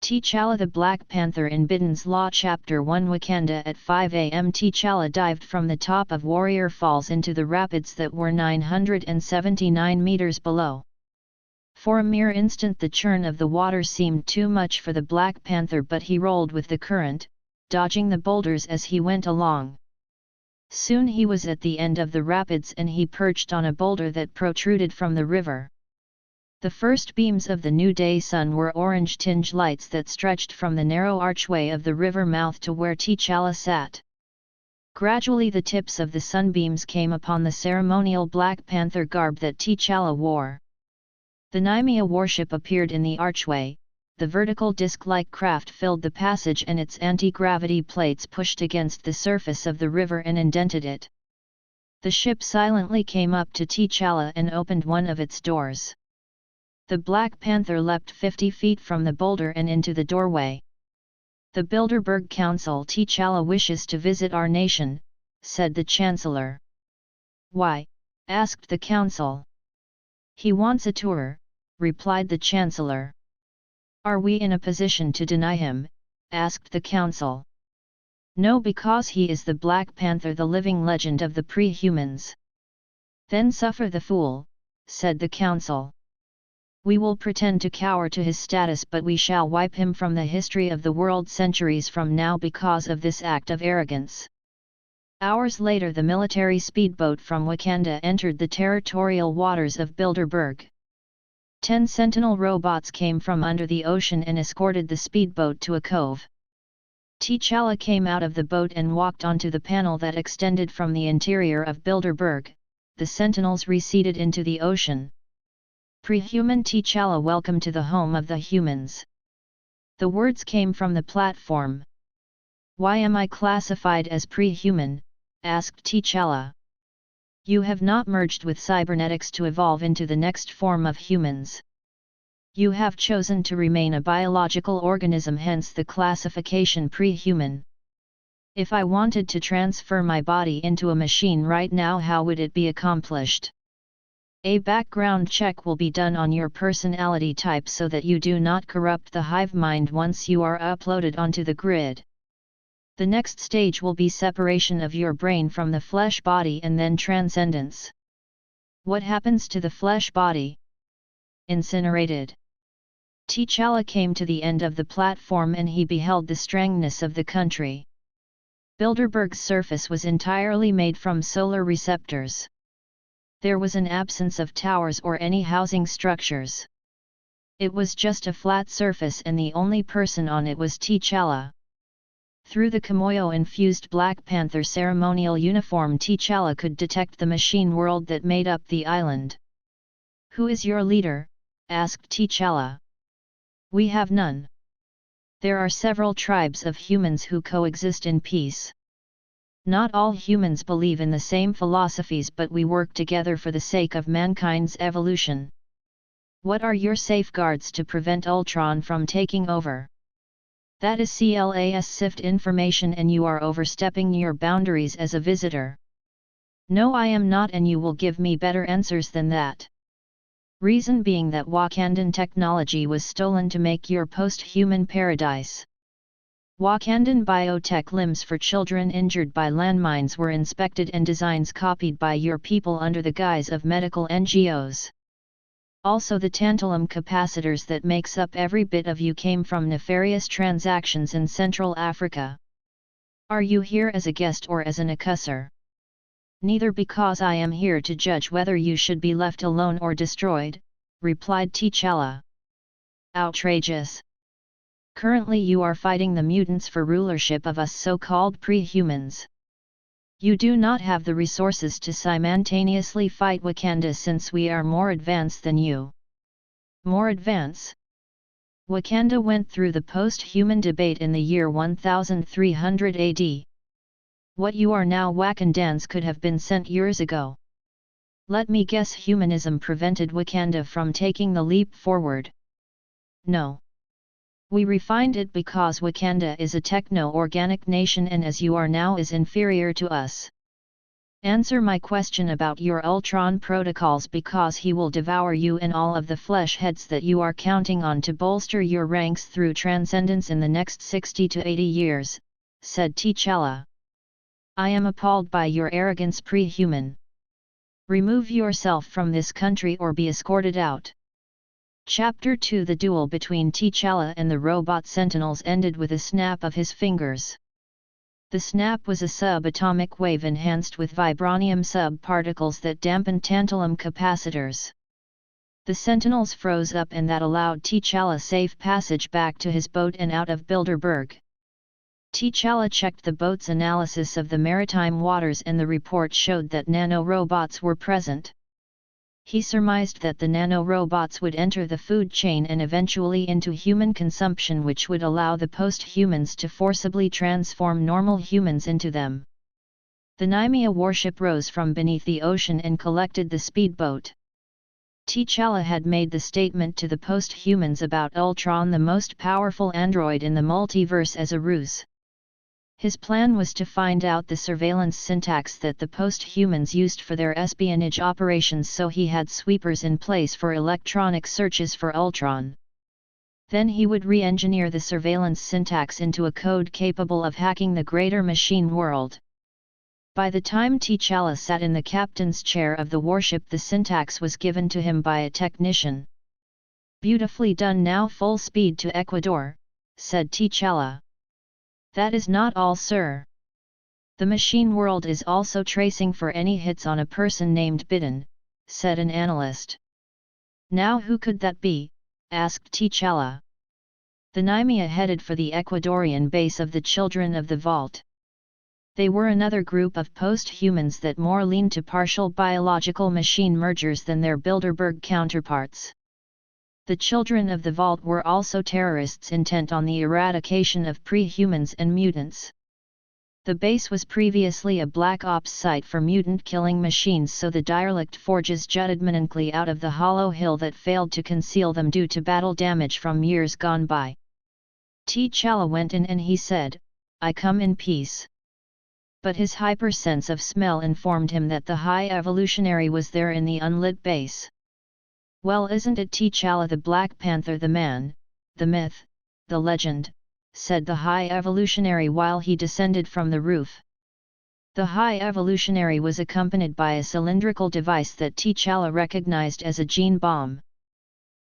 T'Challa the Black Panther in Bidden's Law Chapter 1 Wakanda at 5 a.m. T'Challa dived from the top of Warrior Falls into the rapids that were 979 meters below. For a mere instant the churn of the water seemed too much for the Black Panther, but he rolled with the current, dodging the boulders as he went along. Soon he was at the end of the rapids and he perched on a boulder that protruded from the river. The first beams of the new day sun were orange-tinged lights that stretched from the narrow archway of the river mouth to where T'Challa sat. Gradually the tips of the sunbeams came upon the ceremonial Black Panther garb that T'Challa wore. The Nymea warship appeared in the archway, the vertical disc-like craft filled the passage and its anti-gravity plates pushed against the surface of the river and indented it. The ship silently came up to T'Challa and opened one of its doors. The Black Panther leapt 50 feet from the boulder and into the doorway. "The Bilderberg Council T'Challa wishes to visit our nation," said the Chancellor. "Why?" asked the Council. "He wants a tour," replied the Chancellor. "Are we in a position to deny him?" asked the Council. "No, because he is the Black Panther, the living legend of the pre-humans." "Then suffer the fool," said the Council. "We will pretend to cower to his status, but we shall wipe him from the history of the world centuries from now because of this act of arrogance." Hours later the military speedboat from Wakanda entered the territorial waters of Bilderberg. 10 Sentinel robots came from under the ocean and escorted the speedboat to a cove. T'Challa came out of the boat and walked onto the panel that extended from the interior of Bilderberg. The Sentinels receded into the ocean. "Pre-human T'Challa, welcome to the home of the humans." The words came from the platform. "Why am I classified as pre-human?" asked T'Challa. "You have not merged with cybernetics to evolve into the next form of humans. You have chosen to remain a biological organism, hence the classification pre-human. If I wanted to transfer my body into a machine right now, how would it be accomplished? A background check will be done on your personality type so that you do not corrupt the hive mind once you are uploaded onto the grid. The next stage will be separation of your brain from the flesh body and then transcendence. What happens to the flesh body? Incinerated." T'Challa came to the end of the platform and he beheld the strangeness of the country. Bilderberg's surface was entirely made from solar receptors. There was an absence of towers or any housing structures. It was just a flat surface and the only person on it was T'Challa. Through the Kimoyo-infused Black Panther ceremonial uniform, T'Challa could detect the machine world that made up the island. "Who is your leader?" asked T'Challa. "We have none. There are several tribes of humans who coexist in peace. Not all humans believe in the same philosophies, but we work together for the sake of mankind's evolution. What are your safeguards to prevent Ultron from taking over?" "That is CLAS SIFT information and you are overstepping your boundaries as a visitor." "No, I am not, and you will give me better answers than that. Reason being that Wakandan technology was stolen to make your post-human paradise. Wakandan biotech limbs for children injured by landmines were inspected and designs copied by your people under the guise of medical NGOs. Also the tantalum capacitors that makes up every bit of you came from nefarious transactions in Central Africa. Are you here as a guest or as an accuser?" "Neither, because I am here to judge whether you should be left alone or destroyed," replied T'Challa. "Outrageous! Currently you are fighting the mutants for rulership of us so-called pre-humans. You do not have the resources to simultaneously fight Wakanda since we are more advanced than you." "More advanced?" "Wakanda went through the post-human debate in the year 1300 AD. What you are now Wakandans could have been sent years ago. Let me guess, humanism prevented Wakanda from taking the leap forward." "No. We refined it because Wakanda is a techno-organic nation and as you are now is inferior to us. Answer my question about your Ultron protocols, because he will devour you and all of the flesh heads that you are counting on to bolster your ranks through transcendence in the next 60 to 80 years, said T'Challa. I am appalled by your arrogance, pre-human. Remove yourself from this country or be escorted out. Chapter 2. The duel between T'Challa and the robot sentinels ended with a snap of his fingers. The snap was a subatomic wave enhanced with vibranium subparticles that dampened tantalum capacitors. The sentinels froze up, and that allowed T'Challa safe passage back to his boat and out of Bilderberg. T'Challa checked the boat's analysis of the maritime waters, and the report showed that nanorobots were present. He surmised that the nanorobots would enter the food chain and eventually into human consumption, which would allow the post-humans to forcibly transform normal humans into them. The Nymea warship rose from beneath the ocean and collected the speedboat. T'Challa had made the statement to the post-humans about Ultron, the most powerful android in the multiverse, as a ruse. His plan was to find out the surveillance syntax that the post-humans used for their espionage operations, so he had sweepers in place for electronic searches for Ultron. Then he would re-engineer the surveillance syntax into a code capable of hacking the greater machine world. By the time T'Challa sat in the captain's chair of the warship, the syntax was given to him by a technician. Beautifully done. Now full speed to Ecuador, said T'Challa. That is not all, sir. The machine world is also tracing for any hits on a person named Bidden, said an analyst. Now who could that be? Asked T'Challa. The Nymea headed for the Ecuadorian base of the Children of the Vault. They were another group of post-humans that more leaned to partial biological machine mergers than their Bilderberg counterparts. The Children of the Vault were also terrorists intent on the eradication of pre-humans and mutants. The base was previously a black ops site for mutant-killing machines, so the derelict forges jutted meaningfully out of the hollow hill that failed to conceal them due to battle damage from years gone by. T'Challa went in and he said, "I come in peace." But his hyper sense of smell informed him that the High Evolutionary was there in the unlit base. "Well, isn't it T'Challa the Black Panther, the man, the myth, the legend?" said the High Evolutionary while he descended from the roof. The High Evolutionary was accompanied by a cylindrical device that T'Challa recognized as a gene bomb.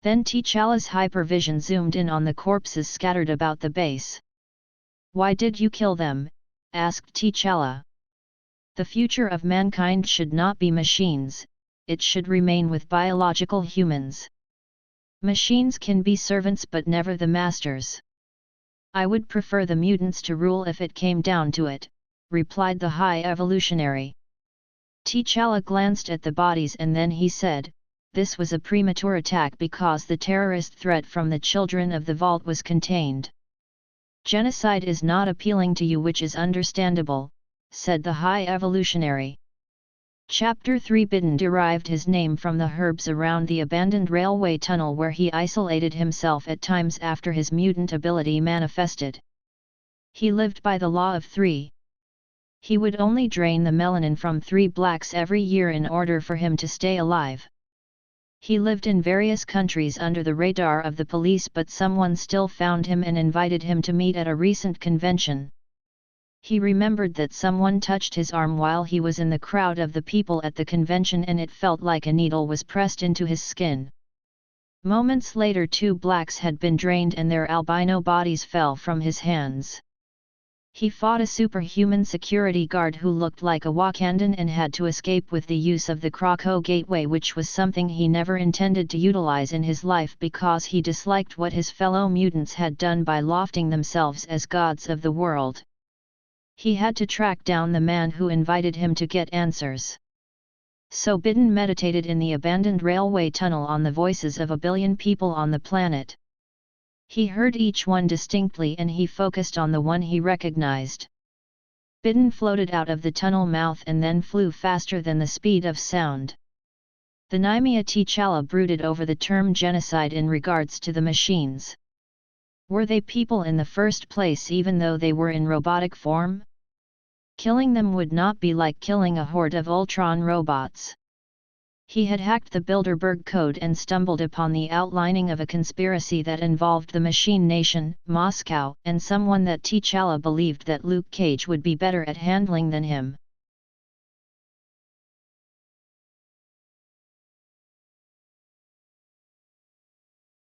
Then T'Challa's hypervision zoomed in on the corpses scattered about the base. "Why did you kill them?" asked T'Challa. "The future of mankind should not be machines, it should remain with biological humans. Machines can be servants but never the masters. I would prefer the mutants to rule if it came down to it," replied the High Evolutionary. T'Challa glanced at the bodies and then he said, "This was a premature attack because the terrorist threat from the Children of the Vault was contained. Genocide is not appealing to you, which is understandable," said the High Evolutionary. Chapter 3. Bidden derived his name from the herbs around the abandoned railway tunnel where he isolated himself at times after his mutant ability manifested. He lived by the law of 3. He would only drain the melanin from 3 blacks every year in order for him to stay alive. He lived in various countries under the radar of the police, but someone still found him and invited him to meet at a recent convention. He remembered that someone touched his arm while he was in the crowd of the people at the convention, and it felt like a needle was pressed into his skin. Moments later 2 blacks had been drained and their albino bodies fell from his hands. He fought a superhuman security guard who looked like a Wakandan and had to escape with the use of the Krakow Gateway, which was something he never intended to utilize in his life because he disliked what his fellow mutants had done by lofting themselves as gods of the world. He had to track down the man who invited him to get answers. So Bidden meditated in the abandoned railway tunnel on the voices of 1 billion people on the planet. He heard each one distinctly and he focused on the one he recognized. Bidden floated out of the tunnel mouth and then flew faster than the speed of sound. The Nymea T'Challa brooded over the term genocide in regards to the machines. Were they people in the first place even though they were in robotic form? Killing them would not be like killing a horde of Ultron robots. He had hacked the Bilderberg Code and stumbled upon the outlining of a conspiracy that involved the Machine Nation, Moscow, and someone that T'Challa believed that Luke Cage would be better at handling than him.